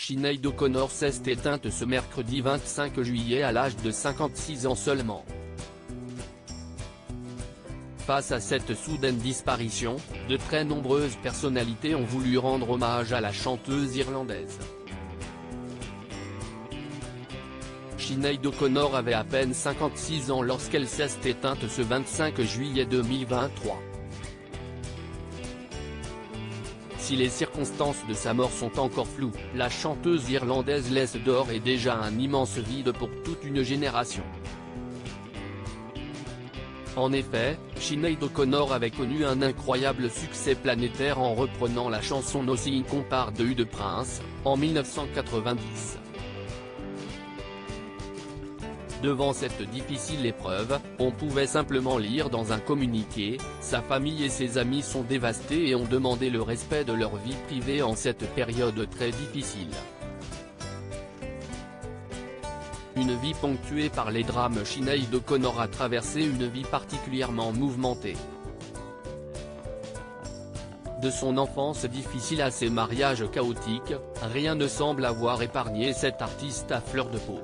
Sinéad O'Connor s'est éteinte ce mercredi 25 juillet à l'âge de 56 ans seulement. Face à cette soudaine disparition, de très nombreuses personnalités ont voulu rendre hommage à la chanteuse irlandaise. Sinéad O'Connor avait à peine 56 ans lorsqu'elle s'est éteinte ce 25 juillet 2023. Si les circonstances de sa mort sont encore floues, la chanteuse irlandaise laisse d'ores et déjà un immense vide pour toute une génération. En effet, Sinéad O'Connor avait connu un incroyable succès planétaire en reprenant la chanson Nothing Compares de Hugues de Prince, en 1990. Devant cette difficile épreuve, on pouvait simplement lire dans un communiqué, sa famille et ses amis sont dévastés et ont demandé le respect de leur vie privée en cette période très difficile. Une vie ponctuée par les drames. Sinéad O'Connor a traversé une vie particulièrement mouvementée. De son enfance difficile à ses mariages chaotiques, rien ne semble avoir épargné cette artiste à fleur de peau.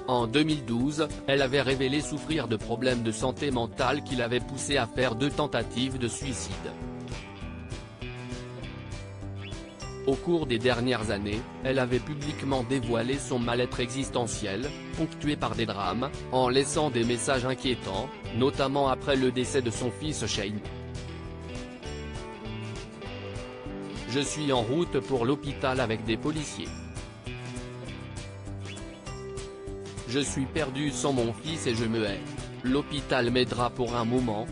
En 2012, elle avait révélé souffrir de problèmes de santé mentale qui l'avaient poussée à faire 2 tentatives de suicide. Au cours des dernières années, elle avait publiquement dévoilé son mal-être existentiel, ponctué par des drames, en laissant des messages inquiétants, notamment après le décès de son fils Shane. Je suis en route pour l'hôpital avec des policiers. Je suis perdu sans mon fils et je me hais. L'hôpital m'aidera pour un moment.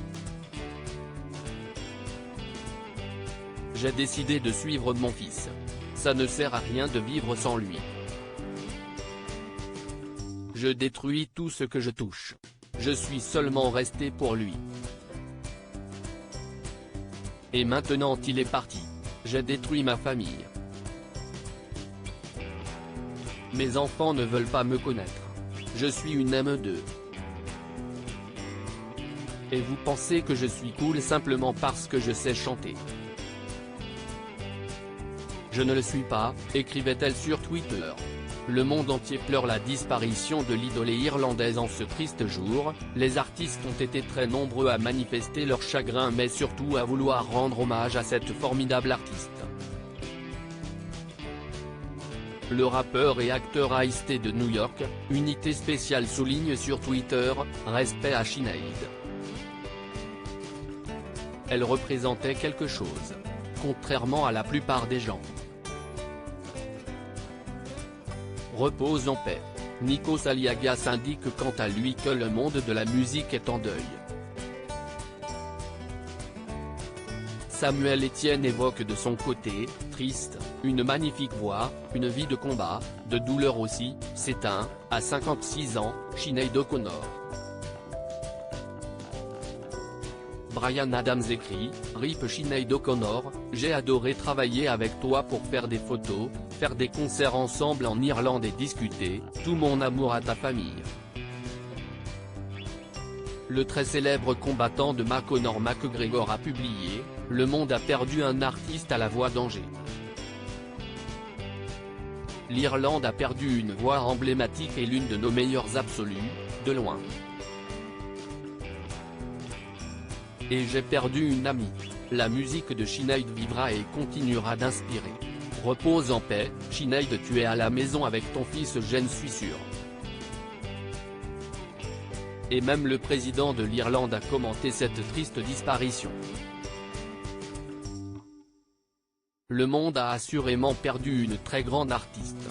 J'ai décidé de suivre mon fils. Ça ne sert à rien de vivre sans lui. Je détruis tout ce que je touche. Je suis seulement resté pour lui. Et maintenant il est parti. J'ai détruit ma famille. Mes enfants ne veulent pas me connaître. Je suis une M2. Et vous pensez que je suis cool simplement parce que je sais chanter. Je ne le suis pas, écrivait-elle sur Twitter. Le monde entier pleure la disparition de l'idole irlandaise en ce triste jour. Les artistes ont été très nombreux à manifester leur chagrin mais surtout à vouloir rendre hommage à cette formidable artiste. Le rappeur et acteur Ice-T de New York, Unité Spéciale souligne sur Twitter, respect à Sinéad. Elle représentait quelque chose. Contrairement à la plupart des gens. Repose en paix. Nikos Aliagas indique quant à lui que le monde de la musique est en deuil. Samuel Etienne évoque de son côté, triste, une magnifique voix, une vie de combat, de douleur aussi, s'éteint, à 56 ans, Sinéad O'Connor. Bryan Adams écrit, RIP Sinéad O'Connor, j'ai adoré travailler avec toi pour faire des photos, faire des concerts ensemble en Irlande et discuter, tout mon amour à ta famille. Le très célèbre combattant de Conor McGregor a publié, le monde a perdu un artiste à la voix d'Angers. L'Irlande a perdu une voix emblématique et l'une de nos meilleures absolues, de loin. Et j'ai perdu une amie. La musique de Sinéad vivra et continuera d'inspirer. Repose en paix, Sinéad, tu es à la maison avec ton fils, j'en suis sûr. Et même le président de l'Irlande a commenté cette triste disparition. Le monde a assurément perdu une très grande artiste.